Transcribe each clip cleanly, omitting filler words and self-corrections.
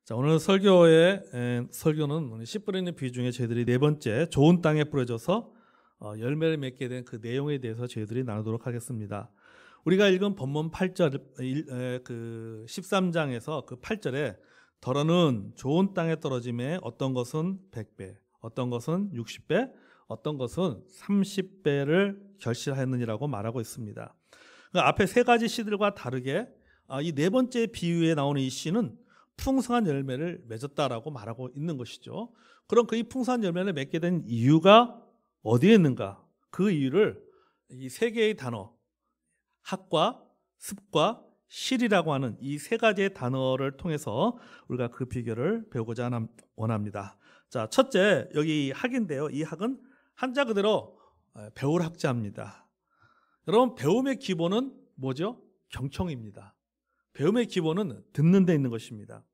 자, 오늘 설교는 씨 뿌리는 비유 중에 저희들이 네 번째 좋은 땅에 뿌려져서 열매를 맺게 된 그 내용에 대해서 저희들이 나누도록 하겠습니다. 우리가 읽은 본문 8절 그 13장에서 그 8절에 더러는 좋은 땅에 떨어짐에 어떤 것은 100배, 어떤 것은 60배, 어떤 것은 30배를 결실하였느니라고 말하고 있습니다. 그 앞에 세 가지 씨들과 다르게 이 네 번째 비유에 나오는 이 씨는 풍성한 열매를 맺었다라고 말하고 있는 것이죠. 그럼 그 이 풍성한 열매를 맺게 된 이유가 어디에 있는가? 그 이유를 이 세 개의 단어, 학과, 습과, 실이라고 하는 이 세 가지의 단어를 통해서 우리가 그 비결을 배우고자 원합니다. 자, 첫째, 여기 학인데요. 이 학은 한자 그대로 배울 학자입니다. 여러분, 배움의 기본은 뭐죠? 경청입니다. 배움의 기본은 듣는 데 있는 것입니다.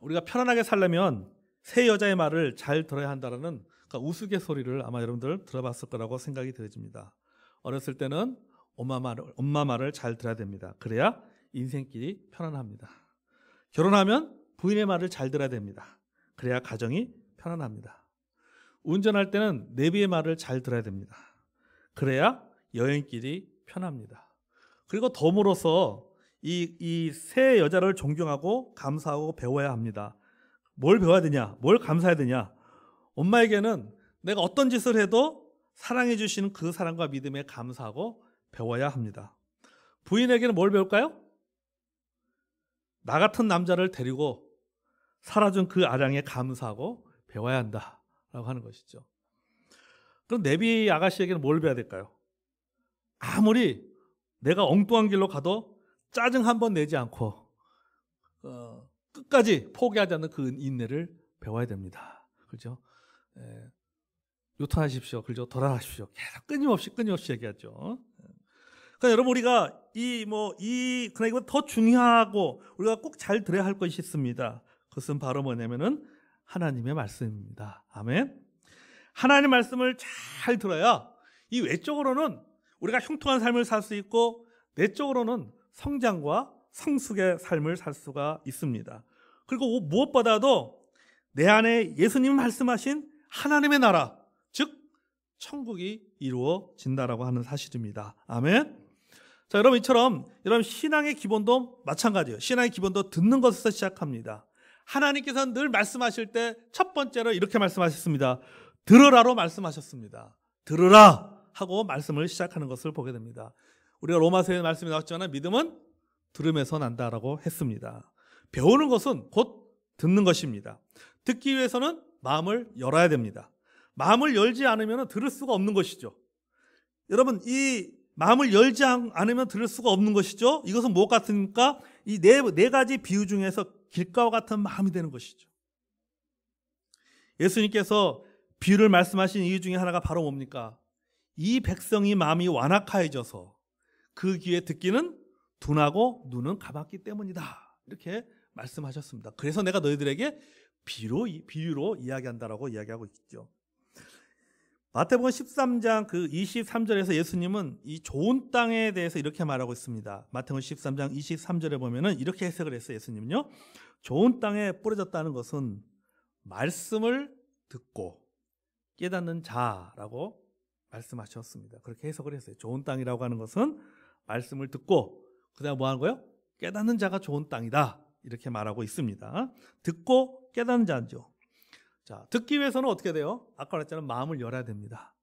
우리가 편안하게 살려면 새 여자의 말을 잘 들어야 한다는 그러니까 우스갯소리를 아마 여러분들 들어봤을 거라고 생각이 되어집니다. 어렸을 때는 엄마 말을 잘 들어야 됩니다. 그래야 인생길이 편안합니다. 결혼하면 부인의 말을 잘 들어야 됩니다. 그래야 가정이 편안합니다. 운전할 때는 내비의 말을 잘 들어야 됩니다. 그래야 여행길이 편합니다. 그리고 덤으로써 이 새 여자를 존경하고 감사하고 배워야 합니다. 뭘 배워야 되냐? 뭘 감사해야 되냐? 엄마에게는 내가 어떤 짓을 해도 사랑해 주시는 그 사랑과 믿음에 감사하고 배워야 합니다. 부인에게는 뭘 배울까요? 나 같은 남자를 데리고 살아준 그 아량에 감사하고 배워야 한다라고 하는 것이죠. 그럼 내비 아가씨에게는 뭘 배워야 될까요? 아무리 내가 엉뚱한 길로 가도 짜증 한 번 내지 않고 끝까지 포기하지 않는 그 인내를 배워야 됩니다. 그렇죠? 요탄하십시오. 그렇죠? 돌아가십시오. 계속 끊임없이 얘기하죠. 그러니까 여러분, 우리가 그러나 이거 더 중요하고 우리가 꼭 잘 들어야 할 것이 있습니다. 그것은 바로 뭐냐면은 하나님의 말씀입니다. 아멘. 하나님의 말씀을 잘 들어야 이 외적으로는 우리가 형통한 삶을 살 수 있고 내적으로는 성장과 성숙의 삶을 살 수가 있습니다. 그리고 무엇보다도 내 안에 예수님 말씀하신 하나님의 나라, 즉 천국이 이루어진다라고 하는 사실입니다. 아멘. 자, 여러분, 이처럼 여러분 신앙의 기본도 마찬가지예요. 신앙의 기본도 듣는 것에서 시작합니다. 하나님께서는 늘 말씀하실 때 첫 번째로 이렇게 말씀하셨습니다. 들으라로 말씀하셨습니다. 들으라 하고 말씀을 시작하는 것을 보게 됩니다. 우리가 로마서에 말씀이 나왔잖아요. 믿음은 들음에서 난다라고 했습니다. 배우는 것은 곧 듣는 것입니다. 듣기 위해서는 마음을 열어야 됩니다. 마음을 열지 않으면 들을 수가 없는 것이죠. 여러분, 이 마음을 열지 않으면 들을 수가 없는 것이죠. 이것은 무엇 같습니까? 이 네 가지 비유 중에서 길가와 같은 마음이 되는 것이죠. 예수님께서 비유를 말씀하신 이유 중에 하나가 바로 뭡니까? 이 백성이 마음이 완악하여져서 그 귀에 듣기는 둔하고 눈은 감았기 때문이다. 이렇게 말씀하셨습니다. 그래서 내가 너희들에게 비유로 이야기한다라고 이야기하고 있죠. 마태복음 13장 그 23절에서 예수님은 이 좋은 땅에 대해서 이렇게 말하고 있습니다. 마태복음 13장 23절에 보면은 이렇게 해석을 했어요. 예수님은요. 좋은 땅에 뿌려졌다는 것은 말씀을 듣고 깨닫는 자라고 말씀하셨습니다. 그렇게 해석을 했어요. 좋은 땅이라고 하는 것은 말씀을 듣고 그다음에 뭐 하는 거예요? 깨닫는 자가 좋은 땅이다. 이렇게 말하고 있습니다. 듣고 깨닫는 자죠. 자, 듣기 위해서는 어떻게 돼요? 아까 말했잖아요. 마음을 열어야 됩니다.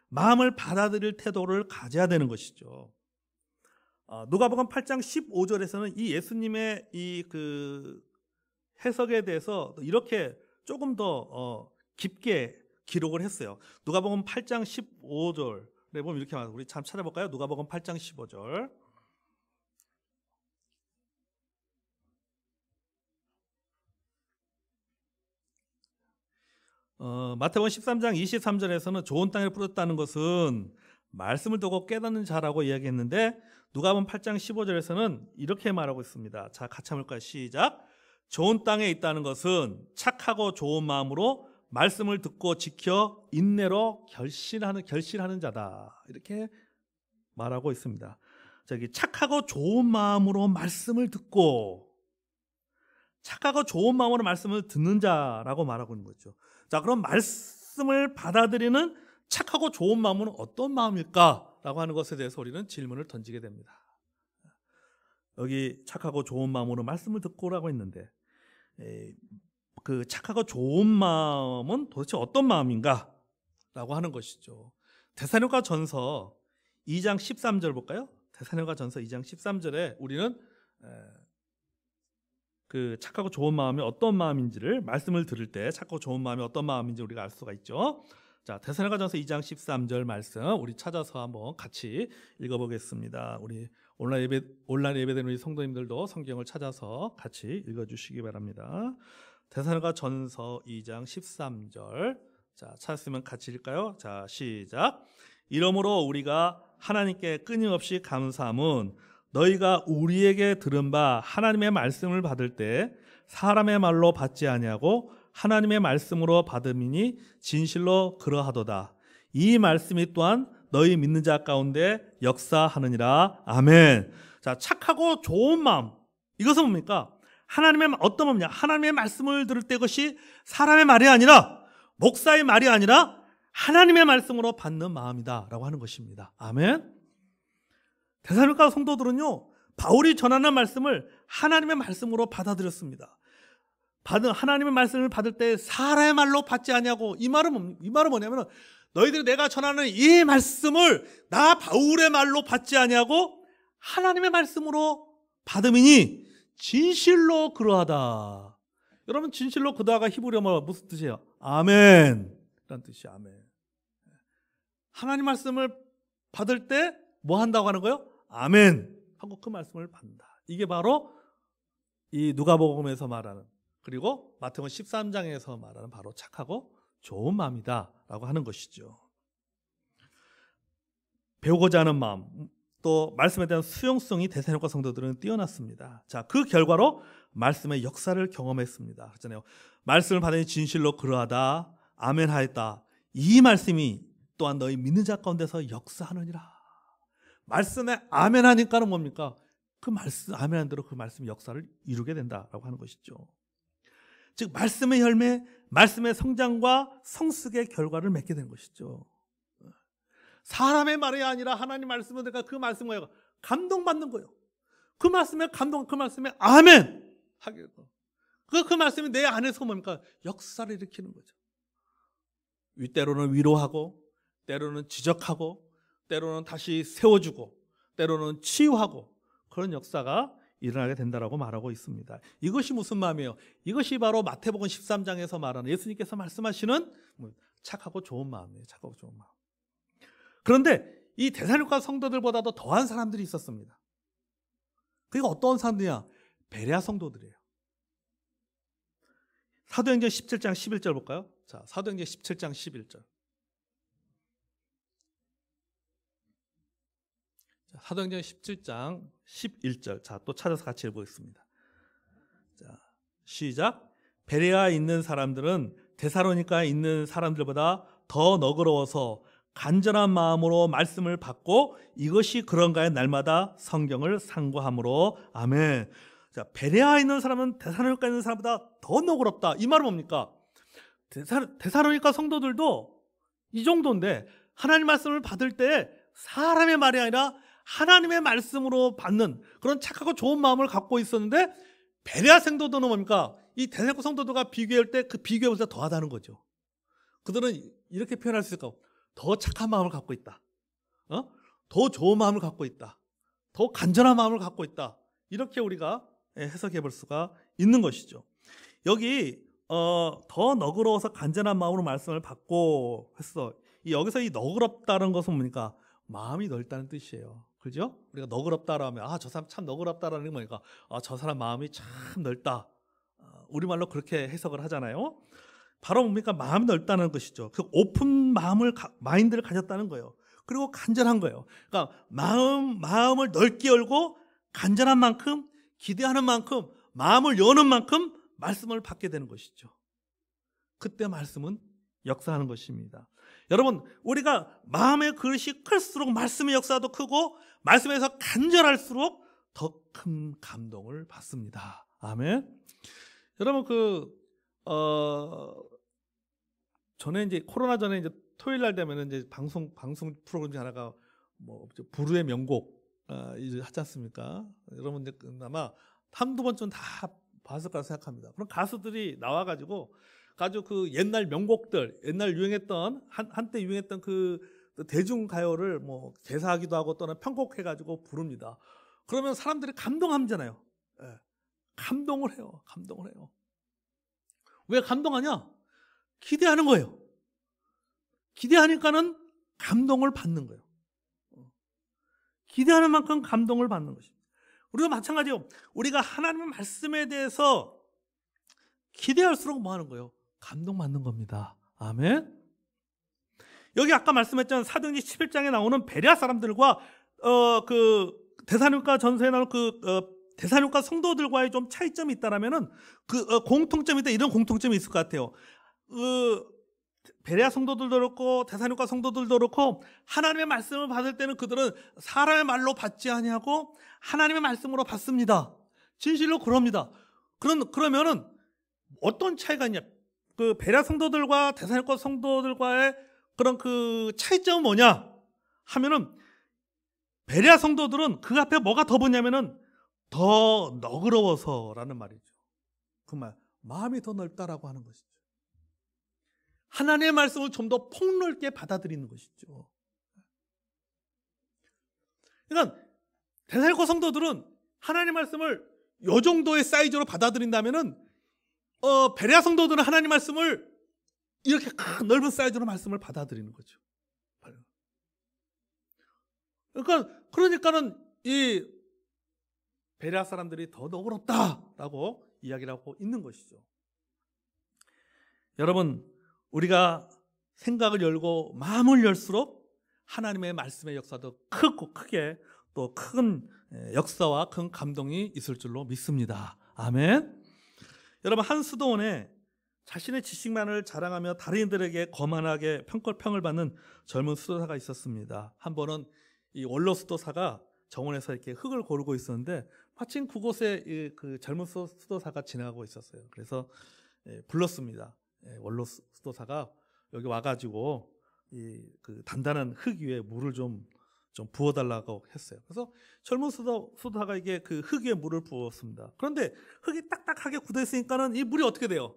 마음을 받아들일 태도를 가져야 되는 것이죠. 누가복음 8장 15절에서는 이 예수님의 이 그 해석에 대해서 이렇게 조금 더 깊게 기록을 했어요. 누가복음 8장 15절에 보면 이렇게 말합니다. 우리 참 찾아볼까요? 누가복음 8장 15절. 마태복음 13장 23절에서는 좋은 땅에 뿌렸다는 것은 말씀을 듣고 깨닫는 자라고 이야기했는데 누가복음 8장 15절에서는 이렇게 말하고 있습니다. 자, 같이 한번 볼까요? 시작. 좋은 땅에 있다는 것은 착하고 좋은 마음으로 말씀을 듣고 지켜 인내로 결실하는 자다. 이렇게 말하고 있습니다. 저기 착하고 좋은 마음으로 말씀을 듣고 착하고 좋은 마음으로 말씀을 듣는 자라고 말하고 있는 거죠. 자, 그럼 말씀을 받아들이는 착하고 좋은 마음은 어떤 마음일까라고 하는 것에 대해서 우리는 질문을 던지게 됩니다. 여기 착하고 좋은 마음으로 말씀을 듣고 오라고 했는데 그 착하고 좋은 마음은 도대체 어떤 마음인가? 라고 하는 것이죠. 데살로니가 전서 2장 13절 볼까요? 데살로니가 전서 2장 13절에 우리는 그 착하고 좋은 마음이 어떤 마음인지를 말씀을 들을 때 착하고 좋은 마음이 어떤 마음인지 우리가 알 수가 있죠. 자, 데살로니가 전서 2장 13절 말씀 우리 찾아서 한번 같이 읽어보겠습니다. 우리 온라인 예배되는 우리 성도님들도 성경을 찾아서 같이 읽어주시기 바랍니다. 데살로니가 전서 2장 13절. 자, 찾았으면 같이 읽을까요? 자, 시작. 이러므로 우리가 하나님께 끊임없이 감사함은 너희가 우리에게 들은 바 하나님의 말씀을 받을 때 사람의 말로 받지 아니하고 하나님의 말씀으로 받음이니 진실로 그러하도다. 이 말씀이 또한 너희 믿는 자 가운데 역사하느니라. 아멘. 자, 착하고 좋은 마음. 이것은 뭡니까? 하나님의 어떤 마음이냐? 하나님의 말씀을 들을 때 그것이 사람의 말이 아니라 목사의 말이 아니라 하나님의 말씀으로 받는 마음이다라고 하는 것입니다. 아멘. 데살로니가 성도들은요, 바울이 전하는 말씀을 하나님의 말씀으로 받아들였습니다. 하나님의 말씀을 받을 때 사람의 말로 받지 아니하고, 이 말은 뭐냐면 너희들이 내가 전하는 이 말씀을 나 바울의 말로 받지 아니하고 하나님의 말씀으로 받음이니 진실로 그러하다. 여러분, 진실로 그러하다가 히브리어가 무슨 뜻이에요? 아멘 라는 뜻이에요. 아멘. 하나님 말씀을 받을 때 뭐 한다고 하는 거예요? 아멘 하고 그 말씀을 받는다. 이게 바로 이 누가복음에서 말하는, 그리고 마태복음 13장에서 말하는 바로 착하고 좋은 마음이다 라고 하는 것이죠. 배우고자 하는 마음, 또 말씀에 대한 수용성이 데살로니가 성도들은 뛰어났습니다. 자, 그 결과로 말씀의 역사를 경험했습니다. 그렇잖아요. 말씀을 받으니 진실로 그러하다. 아멘 하였다. 이 말씀이 또한 너희 믿는 자 가운데서 역사하느니라. 말씀에 아멘 하니까는 뭡니까? 그 말씀, 아멘 한 대로 그 말씀의 역사를 이루게 된다라고 하는 것이죠. 즉, 말씀의 열매, 말씀의 성장과 성숙의 결과를 맺게 되는 것이죠. 사람의 말이 아니라 하나님 말씀을 내가 그 말씀과 감동받는 거예요. 그 말씀에 감동, 그 말씀에 아멘 하게 되고, 그 말씀이 내 안에서 뭡니까? 역사를 일으키는 거죠. 때로는 위로하고, 때로는 지적하고, 때로는 다시 세워주고, 때로는 치유하고, 그런 역사가 일어나게 된다라고 말하고 있습니다. 이것이 무슨 마음이에요? 이것이 바로 마태복음 13장에서 말하는 예수님께서 말씀하시는 착하고 좋은 마음이에요. 착하고 좋은 마음. 그런데 이 데살로니가 성도들보다도 더한 사람들이 있었습니다. 그게 어떤 사람들이냐? 베레아 성도들이에요. 사도행전 17장 11절 볼까요? 자, 사도행전 17장 11절. 사도행전 17장 11절. 자, 또 찾아서 같이 읽어보겠습니다. 자, 시작. 베레아에 있는 사람들은 데살로니카에 있는 사람들보다 더 너그러워서 간절한 마음으로 말씀을 받고 이것이 그런가에 날마다 성경을 상고함으로. 아멘. 자, 베레아에 있는 사람은 데살로니카에 있는 사람보다 더 너그럽다. 이 말은 뭡니까? 데살로니카 성도들도 이 정도인데 하나님 말씀을 받을 때 사람의 말이 아니라 하나님의 말씀으로 받는 그런 착하고 좋은 마음을 갖고 있었는데, 베레아 성도들은 뭡니까? 이 데살로니카 성도들과 비교할 때 그 비교보다 더하다는 거죠. 그들은 이렇게 표현할 수 있을까? 더 착한 마음을 갖고 있다. 더 좋은 마음을 갖고 있다. 더 간절한 마음을 갖고 있다. 이렇게 우리가 해석해 볼 수가 있는 것이죠. 여기 더 너그러워서 간절한 마음으로 말씀을 받고 했어. 여기서 이 너그럽다는 것은 뭡니까? 마음이 넓다는 뜻이에요. 그죠? 우리가 너그럽다라 하면 저 사람 참 너그럽다라는 게 뭐니까? 저 사람 마음이 참 넓다. 우리말로 그렇게 해석을 하잖아요. 바로 뭡니까? 마음이 넓다는 것이죠. 그 오픈 마인드를 가졌다는 거예요. 그리고 간절한 거예요. 그러니까 마음을 넓게 열고 간절한 만큼, 기대하는 만큼, 마음을 여는 만큼 말씀을 받게 되는 것이죠. 그때 말씀은 역사하는 것입니다. 여러분, 우리가 마음의 그릇이 클수록 말씀의 역사도 크고 말씀에서 간절할수록 더 큰 감동을 받습니다. 아멘. 여러분 전에 이제 코로나 전에 이제 토요일 날 되면은 이제 방송 프로그램 중 하나가 뭐 부르의 명곡 이제 하지 않습니까? 여러분들 아마 한두 번쯤 다 봤을 거라 생각합니다. 그럼 가수들이 나와가지고 그 옛날 명곡들, 옛날 유행했던 한때 유행했던 그 대중가요를 뭐 개사하기도 하고 또는 편곡해가지고 부릅니다. 그러면 사람들이 감동하잖아요. 예. 감동을 해요. 왜 감동하냐? 기대하는 거예요. 기대하니까는 감동을 받는 거예요. 기대하는 만큼 감동을 받는 것입니다. 우리가 마찬가지요. 우리가 하나님의 말씀에 대해서 기대할수록 뭐 하는 거예요? 감동받는 겁니다. 아멘. 여기 아까 말씀했던 사도행전 11장에 나오는 베레아 사람들과 데살로니가 전서에 나오는 데살로니가 성도들과의 좀 차이점이 있다라면은 공통점이 있다, 이런 공통점이 있을 것 같아요. 베레아 성도들도 그렇고 데살로니가 성도들도 그렇고 하나님의 말씀을 받을 때는 그들은 사람의 말로 받지 아니하고 하나님의 말씀으로 받습니다. 진실로 그럽니다. 그러면은 어떤 차이가 있냐? 그 베레아 성도들과 데살로니가 성도들과의 그런 그 차이점은 뭐냐 하면은, 베레아 성도들은 그 앞에 뭐가 더 붙냐면은 더 너그러워서라는 말이죠. 그 말, 마음이 더 넓다라고 하는 것이죠. 하나님의 말씀을 좀 더 폭넓게 받아들이는 것이죠. 그러니까 데살로니가 성도들은 하나님의 말씀을 이 정도의 사이즈로 받아들인다면은 베레아 성도들은 하나님의 말씀을 이렇게 큰 넓은 사이즈로 말씀을 받아들이는 거죠. 그러니까는 이 베레아 사람들이 더 너그럽다라고 이야기를 하고 있는 것이죠. 여러분, 우리가 생각을 열고 마음을 열수록 하나님의 말씀의 역사도 크게 또 큰 역사와 큰 감동이 있을 줄로 믿습니다. 아멘. 여러분, 한 수도원에 자신의 지식만을 자랑하며 다른 이들에게 거만하게 평을 받는 젊은 수도사가 있었습니다. 한 번은 이 원로 수도사가 정원에서 이렇게 흙을 고르고 있었는데 마침 그곳에 그 젊은 수도사가 지나가고 있었어요. 그래서 불렀습니다. 원로 수도사가 여기 와가지고 그 단단한 흙 위에 물을 좀 부어달라고 했어요. 그래서 젊은 수도사가 이게 그 흙 위에 물을 부었습니다. 그런데 흙이 딱딱하게 굳어 있으니까는 이 물이 어떻게 돼요?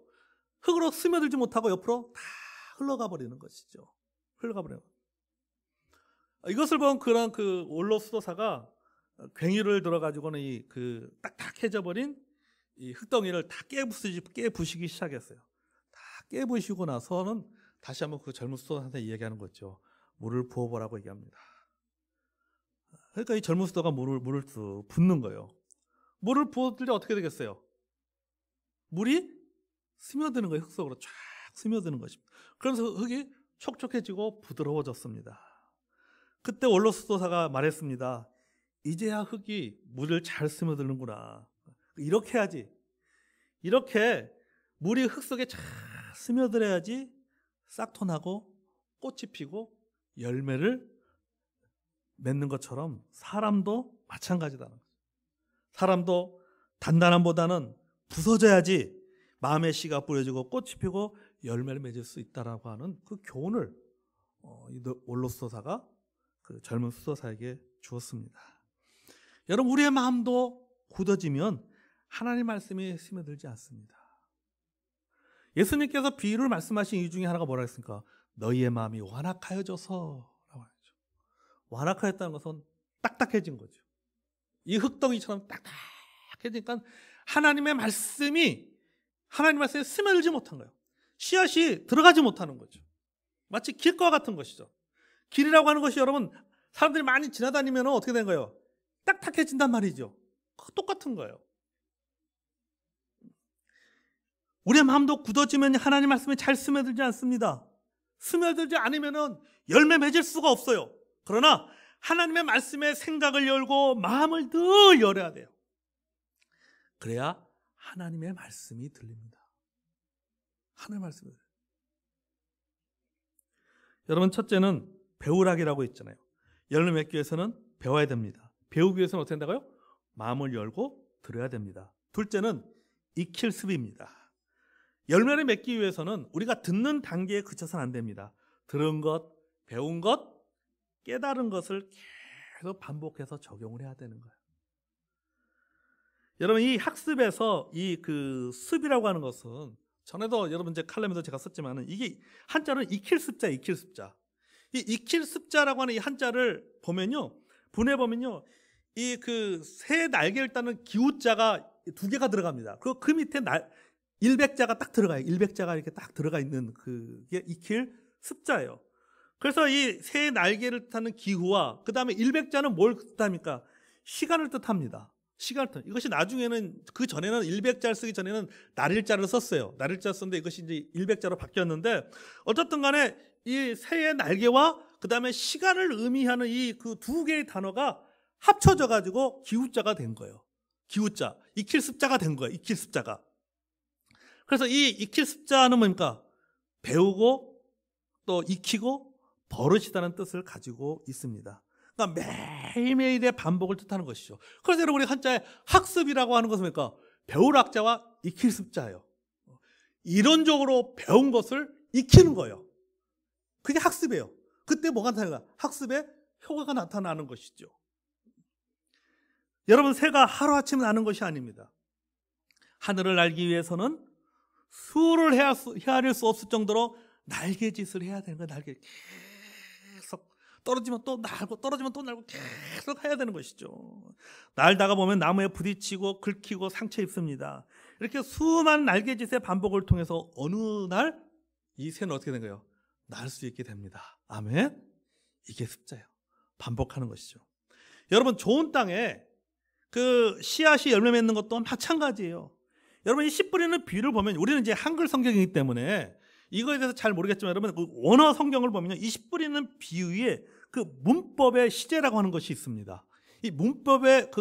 흙으로 스며들지 못하고 옆으로 다 흘러가 버리는 것이죠. 이것을 본 그런 그 원로 수도사가 괭이를 들어가지고는 그 딱딱해져 버린 이 흙덩이를 다 깨부시기 시작했어요. 다 깨부시고 나서는 다시 한번 그 젊은 수도사한테 이야기하는 거죠. 물을 부어보라고 얘기합니다. 그러니까 이 젊은 수도가 물을 붓는 거예요. 물을 부었을 때 어떻게 되겠어요? 물이 스며드는 거예요. 흙 속으로 쫙 스며드는 것입니다. 그러면서 흙이 촉촉해지고 부드러워졌습니다. 그때 원로 수도사가 말했습니다. 이제야 흙이 물을 잘 스며드는구나. 이렇게 해야지. 이렇게 물이 흙 속에 잘 스며들어야지 싹도 나고 꽃이 피고 열매를 맺는 것처럼 사람도 마찬가지다는 거죠. 사람도 단단함보다는 부서져야지 마음의 씨가 뿌려지고 꽃이 피고 열매를 맺을 수 있다라고 하는 그 교훈을 원로 수도사가 그 젊은 수도사에게 주었습니다. 여러분, 우리의 마음도 굳어지면 하나님 말씀이 스며들지 않습니다. 예수님께서 비유를 말씀하신 이유 중에 하나가 뭐라 했습니까? 너희의 마음이 완악하여져서 라고 하죠. 완악하였다는 것은 딱딱해진 거죠. 이 흙덩이처럼 딱딱해지니까 하나님의 말씀에 스며들지 못한 거예요. 씨앗이 들어가지 못하는 거죠. 마치 길과 같은 것이죠. 길이라고 하는 것이 여러분, 사람들이 많이 지나다니면 어떻게 된 거예요? 딱딱해진단 말이죠. 똑같은 거예요. 우리의 마음도 굳어지면 하나님 말씀이 잘 스며들지 않습니다. 스며들지 않으면 열매 맺을 수가 없어요. 그러나 하나님의 말씀에 생각을 열고 마음을 늘 열어야 돼요. 그래야 하나님의 말씀이 들립니다. 하나님의 말씀이 들려요. 여러분, 첫째는 배우락이라고 있잖아요. 열매 맺기 위해서는 배워야 됩니다. 배우기 위해서는 어떻게 한다고요? 마음을 열고 들어야 됩니다. 둘째는 익힐 습입니다. 열매를 맺기 위해서는 우리가 듣는 단계에 그쳐서는 안 됩니다. 들은 것, 배운 것, 깨달은 것을 계속 반복해서 적용을 해야 되는 거예요. 여러분, 이 학습에서 이 그 습이라고 하는 것은 전에도 여러분 이제 칼럼에도 제가 썼지만은 이게 한자는 익힐 습자, 익힐 습자. 이 익힐 습자라고 하는 이 한자를 보면요, 분해 보면요, 이 그 새 날개를 따는 기우자가 두 개가 들어갑니다. 그 밑에 일백자가 딱 들어가요. 일백자가 이렇게 딱 들어가 있는 그게 익힐 습자예요. 그래서 이 새 날개를 뜻하는 기후와 그 다음에 일백자는 뭘 뜻합니까? 시간을 뜻합니다. 시간을 뜻. 이것이 나중에는 그 전에는 일백자를 쓰기 전에는 날일자를 썼어요. 날일자를 썼는데 이것이 이제 일백자로 바뀌었는데 어쨌든 간에 이 새의 날개와 그 다음에 시간을 의미하는 이 그 두 개의 단어가 합쳐져 가지고 기우자가 된 거예요. 기우자, 익힐 습자가 된 거예요. 익힐 습자가. 그래서 이 익힐 습자는 뭡니까? 배우고 또 익히고 버릇이라는 뜻을 가지고 있습니다. 그러니까 매일매일의 반복을 뜻하는 것이죠. 그래서 여러분, 우리 한자의 학습이라고 하는 것은 뭡니까? 배울 학자와 익힐 습자예요. 이론적으로 배운 것을 익히는 거예요. 그게 학습이에요. 그때 뭐가 나타나요? 학습의 효과가 나타나는 것이죠. 여러분, 새가 하루아침에 나는 것이 아닙니다. 하늘을 날기 위해서는 수를 헤아릴 수 없을 정도로 날개짓을 해야 되는 거예요. 날개 계속 떨어지면 또 날고 떨어지면 또 날고 계속 해야 되는 것이죠. 날다가 보면 나무에 부딪히고 긁히고 상처 입습니다. 이렇게 수많은 날개짓의 반복을 통해서 어느 날 이 새는 어떻게 된 거예요? 날 수 있게 됩니다. 아멘. 이게 습자예요. 반복하는 것이죠. 여러분, 좋은 땅에 그 씨앗이 열매 맺는 것도 마찬가지예요. 여러분, 이 씨 뿌리는 비유를 보면, 우리는 이제 한글 성경이기 때문에 이거에 대해서 잘 모르겠지만, 여러분 그 원어 성경을 보면요, 이 씨 뿌리는 비유에 그 문법의 시제라고 하는 것이 있습니다. 이 문법의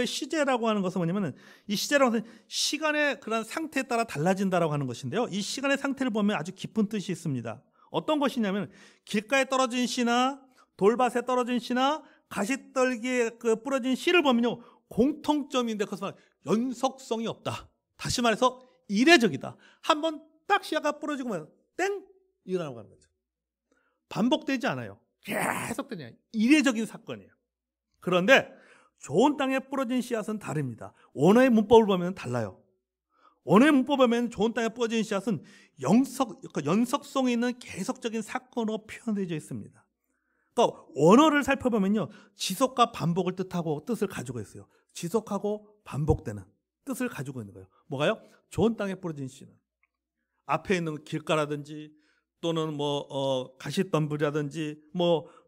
시제라고 하는 것은 뭐냐면은, 이 시제라고 하는 것은 시간의 그런 상태에 따라 달라진다라고 하는 것인데요. 이 시간의 상태를 보면 아주 깊은 뜻이 있습니다. 어떤 것이냐면, 길가에 떨어진 씨나 돌밭에 떨어진 씨나 가시떨기에 그 부러진 씨를 보면요, 공통점인데 그것은 연속성이 없다. 다시 말해서 이례적이다. 한번 딱 씨앗가 부러지고 땡 일어나고 하는 거죠. 반복되지 않아요. 계속되냐. 이례적인 사건이에요. 그런데 좋은 땅에 부러진 씨앗은 다릅니다. 원어의 문법을 보면 달라요. 원어의 문법을 보면 좋은 땅에 부러진 씨앗은 연속성이 있는 계속적인 사건으로 표현되어 있습니다. 그러니까 원어를 살펴보면요, 지속과 반복을 뜻하고 뜻을 가지고 있어요. 지속하고 반복되는 뜻을 가지고 있는 거예요. 뭐가요? 좋은 땅에 부러진 씨는 앞에 있는 길가라든지 또는 가시덤불이라든지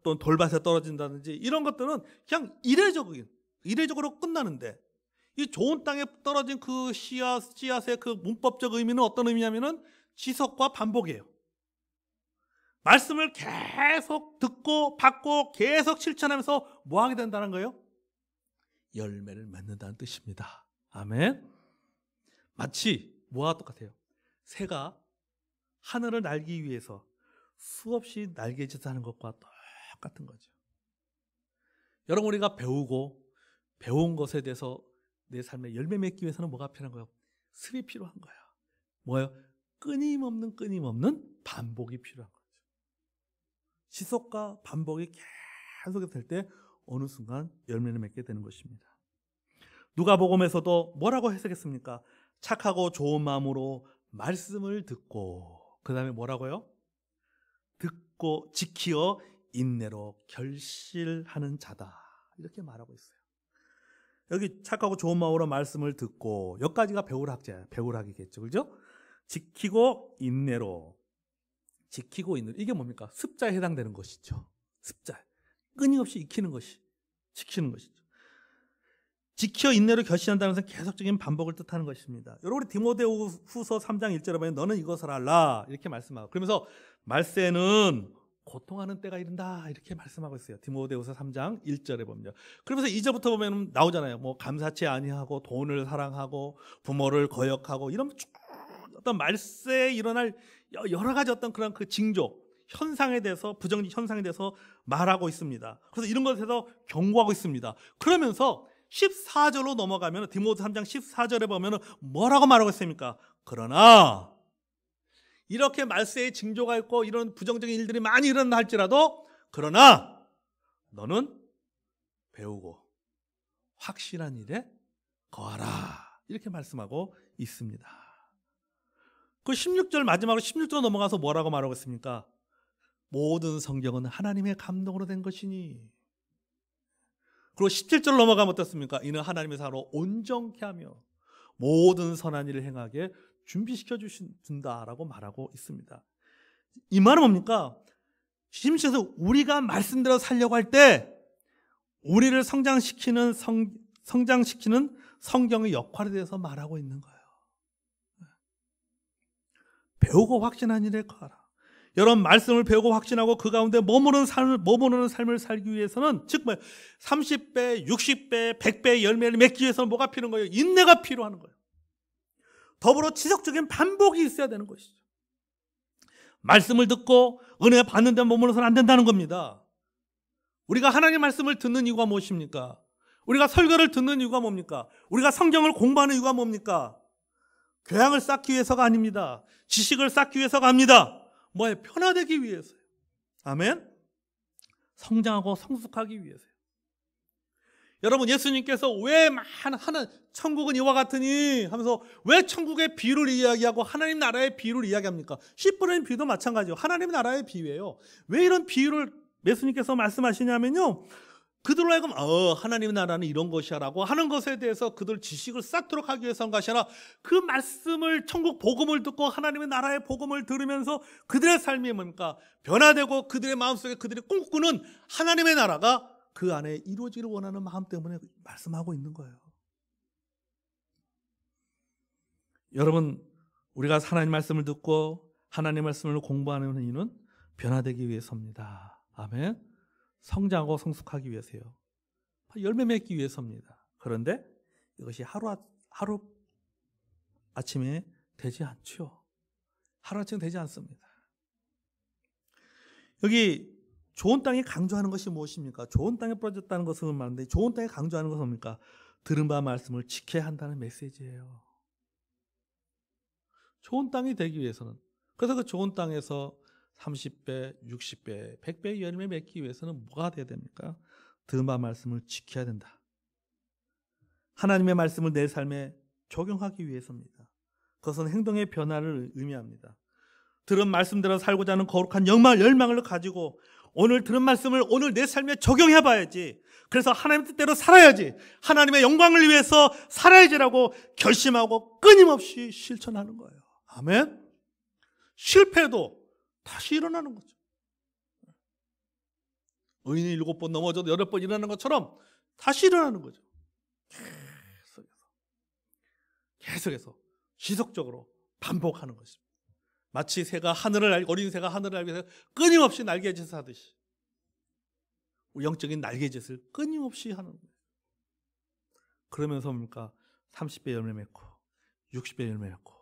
또는 돌밭에 떨어진다든지 이런 것들은 그냥 이례적으로 끝나는데, 이 좋은 땅에 떨어진 그 씨앗의 그 문법적 의미는 어떤 의미냐면은 지속과 반복이에요. 말씀을 계속 듣고 받고 계속 실천하면서 뭐 하게 된다는 거예요? 열매를 맺는다는 뜻입니다. 아멘. 마치 뭐와 똑같아요? 새가 하늘을 날기 위해서 수없이 날개짓을 하는 것과 똑같은 거죠. 여러분, 우리가 배운 것에 대해서 내 삶에 열매 맺기 위해서는 뭐가 필요한 거예요? 습이 필요한 거예요. 뭐예요? 끊임없는 반복이 필요한 거죠. 지속과 반복이 계속 될 때 어느 순간 열매를 맺게 되는 것입니다. 누가복음에서도 뭐라고 해석했습니까? 착하고 좋은 마음으로 말씀을 듣고, 그 다음에 뭐라고요? 듣고 지키어 인내로 결실하는 자다, 이렇게 말하고 있어요. 여기 착하고 좋은 마음으로 말씀을 듣고, 여기까지가 배울 학이겠죠, 그죠? 지키고 인내로 이게 뭡니까? 습자에 해당되는 것이죠. 습자, 끊임없이 익히는 것이, 지키는 것이죠. 지켜 인내로 결실한다는 것은 계속적인 반복을 뜻하는 것입니다. 여러분, 우리 디모데후서 3장 1절에 보면 너는 이것을 알라, 이렇게 말씀하고, 그러면서 말세는 고통하는 때가 이른다, 이렇게 말씀하고 있어요. 디모데후서 3장 1절에 보면요. 그러면서 2절부터 보면 나오잖아요. 감사치 아니하고 돈을 사랑하고 부모를 거역하고, 이런 쭉 어떤 말세에 일어날 여러 가지 어떤 그런 그 징조, 현상에 대해서, 부정적 현상에 대해서 말하고 있습니다. 그래서 이런 것에 대해서 경고하고 있습니다. 그러면서 14절로 넘어가면 디모데 3장 14절에 보면 뭐라고 말하고 있습니까? 그러나 이렇게 말세에 징조가 있고 이런 부정적인 일들이 많이 일어난다 할지라도 그러나 너는 배우고 확실한 일에 거하라 이렇게 말씀하고 있습니다. 그 16절 마지막으로 16절 넘어가서 뭐라고 말하고 있습니까? 모든 성경은 하나님의 감동으로 된 것이니. 그리고 17절 넘어가면 어떻습니까? 이는 하나님의 사로 온전케 하며 모든 선한 일을 행하게 준비시켜 주신다라고 말하고 있습니다. 이 말은 뭡니까? 심지어서 우리가 말씀대로 살려고 할 때 우리를 성장시키는 성경의 역할에 대해서 말하고 있는 거예요. 배우고 확신한 일에 거하라. 여러분 말씀을 배우고 확신하고 그 가운데 머무르는 삶을 살기 위해서는 즉 30배, 60배, 100배의 열매를 맺기 위해서는 뭐가 필요한 거예요? 인내가 필요한 거예요. 더불어 지속적인 반복이 있어야 되는 것이죠. 말씀을 듣고 은혜 받는 데 머무르서는 안 된다는 겁니다. 우리가 하나님의 말씀을 듣는 이유가 무엇입니까? 우리가 설교를 듣는 이유가 뭡니까? 우리가 성경을 공부하는 이유가 뭡니까? 교양을 쌓기 위해서가 아닙니다. 지식을 쌓기 위해서가 아닙니다. 뭐에 변화되기 위해서요. 아멘. 성장하고 성숙하기 위해서요. 여러분 예수님께서 왜 하는 천국은 이와 같으니 하면서 왜 천국의 비유를 이야기하고 하나님 나라의 비유를 이야기합니까? 씨 뿌리는 비유도 마찬가지예요. 하나님 나라의 비유예요. 왜 이런 비유를 예수님께서 말씀하시냐면요. 그들로 하여금 하나님 나라는 이런 것이야라고 하는 것에 대해서 그들 지식을 쌓도록 하기 위해서 한 것이 아니라 그 말씀을 천국 복음을 듣고 하나님의 나라의 복음을 들으면서 그들의 삶이 뭡니까? 변화되고 그들의 마음속에 그들이 꿈꾸는 하나님의 나라가 그 안에 이루어지기를 원하는 마음 때문에 말씀하고 있는 거예요. 여러분 우리가 하나님 말씀을 듣고 하나님 말씀을 공부하는 이유는 변화되기 위해서입니다. 아멘. 성장하고 성숙하기 위해서요. 열매 맺기 위해서입니다. 그런데 이것이 하루 아침에 되지 않죠. 하루아침에 되지 않습니다. 여기 좋은 땅이 강조하는 것이 무엇입니까? 좋은 땅에 부러졌다는 것은 말인데 좋은 땅에 강조하는 것은 뭡니까? 들은 바 말씀을 지켜야 한다는 메시지예요. 좋은 땅이 되기 위해서는 그래서 그 좋은 땅에서 30배, 60배, 100배의 열매 맺기 위해서는 뭐가 돼야 됩니까? 들은 바 말씀을 지켜야 된다. 하나님의 말씀을 내 삶에 적용하기 위해서입니다. 그것은 행동의 변화를 의미합니다. 들은 말씀대로 살고자 하는 거룩한 열망을 가지고 오늘 들은 말씀을 오늘 내 삶에 적용해 봐야지. 그래서 하나님 뜻대로 살아야지. 하나님의 영광을 위해서 살아야지라고 결심하고 끊임없이 실천하는 거예요. 아멘. 실패도 다시 일어나는 거죠. 의인이 7번 넘어져도 8번 일어나는 것처럼 다시 일어나는 거죠. 계속해서 지속적으로 반복하는 것입니다. 마치 어린 새가 하늘을 알기 위해서 끊임없이 날개짓을 하듯이 영적인 날개짓을 끊임없이 하는 거예요. 그러면서 뭡니까? 30배 열매 맺고 60배 열매 맺고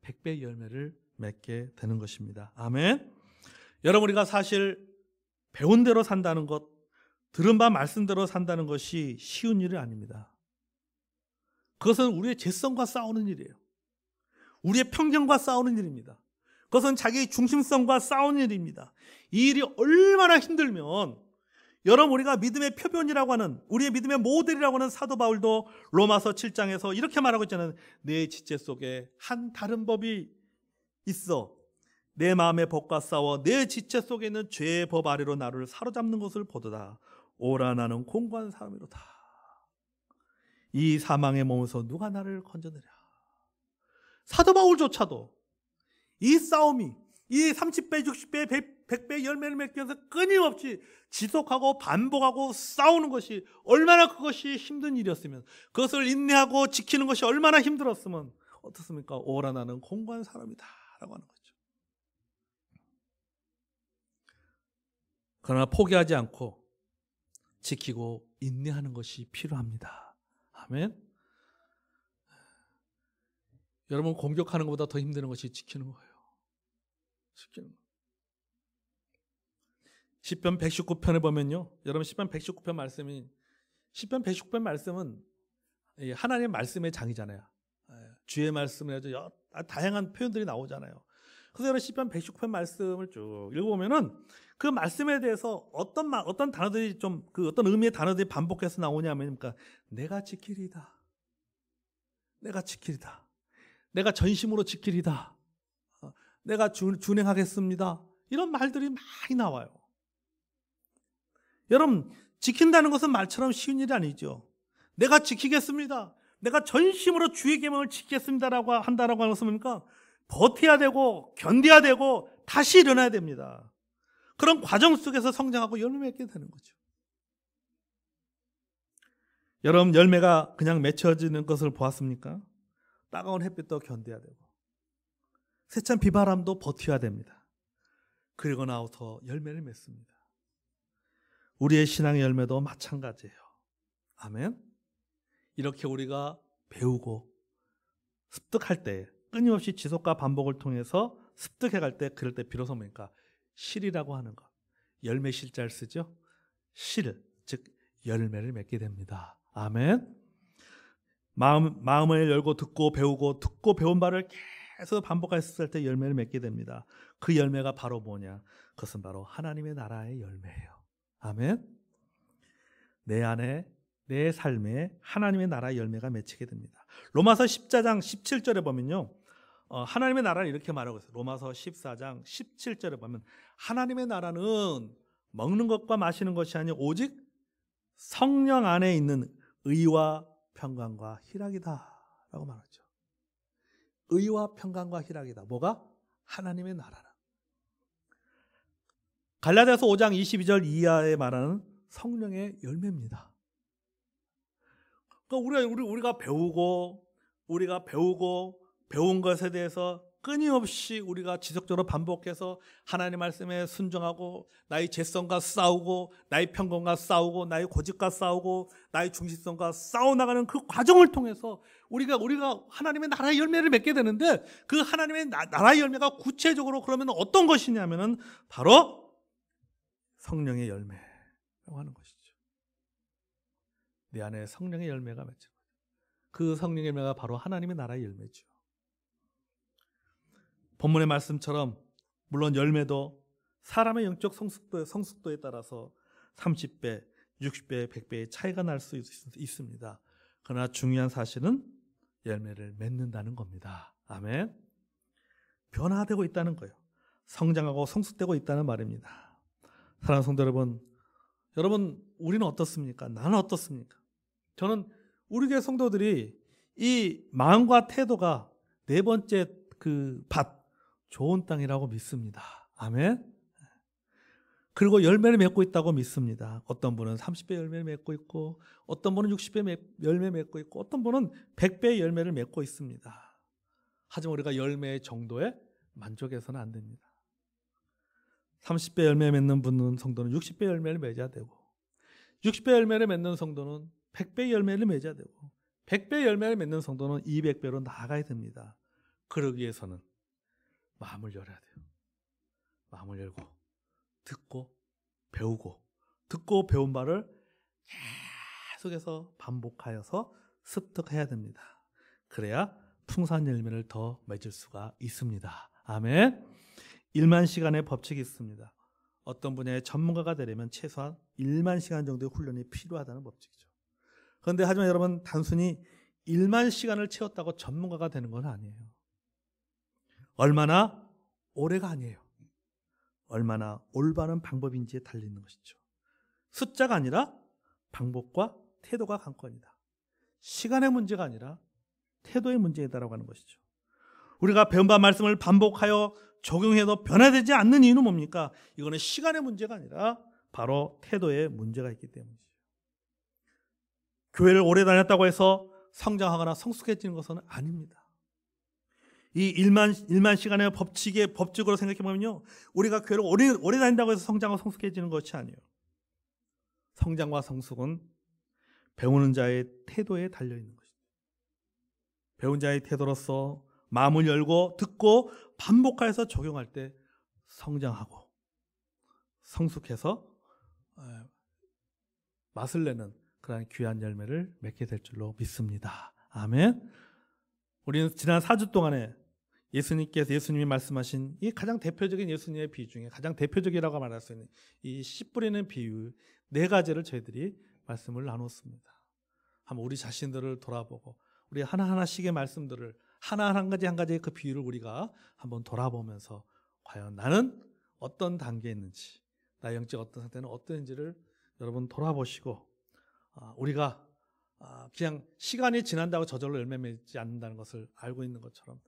100배 열매를 맺게 되는 것입니다. 아멘. 여러분 우리가 사실 배운 대로 산다는 것, 들은 바 말씀대로 산다는 것이 쉬운 일이 아닙니다. 그것은 우리의 죄성과 싸우는 일이에요. 우리의 편견과 싸우는 일입니다. 그것은 자기 중심성과 싸우는 일입니다. 이 일이 얼마나 힘들면 여러분 우리가 믿음의 표본이라고 하는 우리의 믿음의 모델이라고 하는 사도 바울도 로마서 7장에서 이렇게 말하고 있잖아요. 내 지체 속에 한 다른 법이 있어 내 마음의 법과 싸워 내 지체 속에 있는 죄의 법 아래로 나를 사로잡는 것을 보도다. 오라 나는 공고한 사람이로다. 이 사망의 몸에서 누가 나를 건져내랴. 사도 바울조차도 이 싸움이 이 30배, 60배, 100배 열매를 맺기 위해서 끊임없이 지속하고 반복하고 싸우는 것이 얼마나 그것이 힘든 일이었으면 그것을 인내하고 지키는 것이 얼마나 힘들었으면 어떻습니까? 오라 나는 공고한 사람이다 라고 하는 거죠. 그러나 포기하지 않고 지키고 인내하는 것이 필요합니다. 아멘. 여러분 공격하는 것보다 더 힘든 것이 지키는 거예요. 지키는 거. 시편 119편에 보면요. 여러분 시편 119편 말씀은 하나님의 말씀의 장이잖아요. 주의 말씀을 해서 다양한 표현들이 나오잖아요. 그래서 여러분 시편 119편 말씀을 쭉 읽어보면은 그 말씀에 대해서 어떤 단어들이 좀 그 어떤 의미의 단어들이 반복해서 나오냐면, 그러니까 내가 지키리다, 내가 지키리다, 내가 전심으로 지키리다, 내가 준행하겠습니다. 이런 말들이 많이 나와요. 여러분, 지킨다는 것은 말처럼 쉬운 일이 아니죠. 내가 지키겠습니다, 내가 전심으로 주의 계명을 지키겠습니다라고 한다라고 하는 것은 뭡니까? 버텨야 되고 견뎌야 되고 다시 일어나야 됩니다. 그런 과정 속에서 성장하고 열매 맺게 되는 거죠. 여러분, 열매가 그냥 맺혀지는 것을 보았습니까? 따가운 햇빛도 견뎌야 되고 세찬 비바람도 버텨야 됩니다. 그리고 나서 열매를 맺습니다. 우리의 신앙의 열매도 마찬가지예요. 아멘. 이렇게 우리가 배우고 습득할 때, 끊임없이 지속과 반복을 통해서 습득해갈 때, 그럴 때 비로소 뭡니까? 실이라고 하는 것, 열매 실자를 쓰죠. 실, 즉 열매를 맺게 됩니다. 아멘. 마음을 열고 듣고 배우고, 듣고 배운 바를 계속 반복했을 때 열매를 맺게 됩니다. 그 열매가 바로 뭐냐? 그것은 바로 하나님의 나라의 열매예요. 아멘. 내 안에, 내 삶에 하나님의 나라의 열매가 맺히게 됩니다. 로마서 14장 17절에 보면요, 하나님의 나라는 이렇게 말하고 있어요. 로마서 14장 17절에 보면 하나님의 나라는 먹는 것과 마시는 것이 아니라 오직 성령 안에 있는 의와 평강과 희락이다 라고 말하죠. 의와 평강과 희락이다. 뭐가? 하나님의 나라는. 갈라디아서 5장 22절 이하에 말하는 성령의 열매입니다. 그러니까 우리가 배우고 배운 것에 대해서 끊임없이 우리가 지속적으로 반복해서 하나님의 말씀에 순종하고, 나의 죄성과 싸우고, 나의 편견과 싸우고, 나의 고집과 싸우고, 나의 중심성과 싸워나가는 그 과정을 통해서 우리가 하나님의 나라의 열매를 맺게 되는데, 그 하나님의 나라의 열매가 구체적으로 그러면 어떤 것이냐면은 바로 성령의 열매라고 하는 것이죠. 내 안에 성령의 열매가 맺힌 거죠. 그 성령의 열매가 바로 하나님의 나라의 열매죠. 본문의 말씀처럼 물론 열매도 사람의 영적 성숙도에 따라서 30배, 60배, 100배의 차이가 날 수 있습니다. 그러나 중요한 사실은 열매를 맺는다는 겁니다. 아멘. 변화되고 있다는 거예요. 성장하고 성숙되고 있다는 말입니다. 사랑하는 성도 여러분, 우리는 어떻습니까? 나는 어떻습니까? 저는 우리 교회 성도들이 이 마음과 태도가 네 번째 그 밭, 좋은 땅이라고 믿습니다. 아멘. 그리고 열매를 맺고 있다고 믿습니다. 어떤 분은 30배 열매를 맺고 있고, 어떤 분은 60배 열매 맺고 있고, 어떤 분은 100배의 열매를 맺고 있습니다. 하지만 우리가 열매의 정도에 만족해서는 안 됩니다. 30배 열매 맺는 분은 성도는 60배 열매를 맺어야 되고, 60배 열매를 맺는 성도는 100배 열매를 맺어야 되고, 100배 열매를 맺는 성도는 200배로 나아가야 됩니다. 그러기 위해서는 마음을 열어야 돼요. 마음을 열고 듣고 배우고, 듣고 배운 바를 계속해서 반복하여서 습득해야 됩니다. 그래야 풍성한 열매를 더 맺을 수가 있습니다. 아멘. 1만 시간의 법칙이 있습니다. 어떤 분야의 전문가가 되려면 최소한 1만 시간 정도의 훈련이 필요하다는 법칙이죠. 그런데 하지만 여러분, 단순히 1만 시간을 채웠다고 전문가가 되는 건 아니에요. 얼마나 오래가 아니에요. 얼마나 올바른 방법인지에 달리는 것이죠. 숫자가 아니라 방법과 태도가 관건이다. 시간의 문제가 아니라 태도의 문제이다라고 하는 것이죠. 우리가 배운 바 말씀을 반복하여 적용해도 변화되지 않는 이유는 뭡니까? 이거는 시간의 문제가 아니라 바로 태도의 문제가 있기 때문이죠. 교회를 오래 다녔다고 해서 성장하거나 성숙해지는 것은 아닙니다. 이 1만 시간의 법칙으로 생각해보면요, 우리가 교회를 오래 다닌다고 해서 성장하고 성숙해지는 것이 아니에요. 성장과 성숙은 배우는 자의 태도에 달려있는 것입니다. 배운 자의 태도로서 마음을 열고 듣고 반복해서 적용할 때 성장하고 성숙해서 맛을 내는 그러한 귀한 열매를 맺게 될 줄로 믿습니다. 아멘. 우리는 지난 4주 동안에 예수님이 말씀하신 이 가장 대표적인 예수님의 비유 중에 가장 대표적이라고 말할 수 있는 이 씨 뿌리는 비유 4가지를 저희들이 말씀을 나눴습니다. 한번 우리 자신들을 돌아보고 우리 하나하나씩의 말씀들을 하나한 가지 한 가지의 그 비유를 우리가 한번 돌아보면서 과연 나는 어떤 단계에 있는지, 나의 영적 어떤 상태는 어떤지를 여러분 돌아보시고 우리가 그냥 시간이 지난다고 저절로 열매 맺지 않는다는 것을 알고 있는 것처럼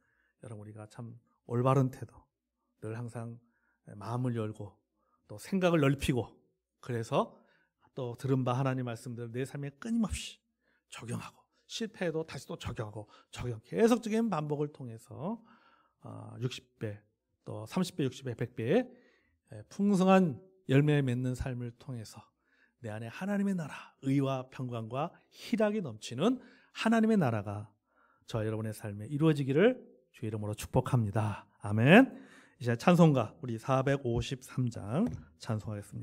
여러분 우리가 참 올바른 태도, 늘 항상 마음을 열고 또 생각을 넓히고 그래서 또 들은 바 하나님 말씀들을 내 삶에 끊임없이 적용하고 실패해도 다시 또 적용 계속적인 반복을 통해서 60배 또 30배, 60배, 100배의 풍성한 열매 맺는 삶을 통해서 내 안에 하나님의 나라, 의와 평강과 희락이 넘치는 하나님의 나라가 저와 여러분의 삶에 이루어지기를 주의 이름으로 축복합니다. 아멘. 이제 찬송가 우리 453장 찬송하겠습니다.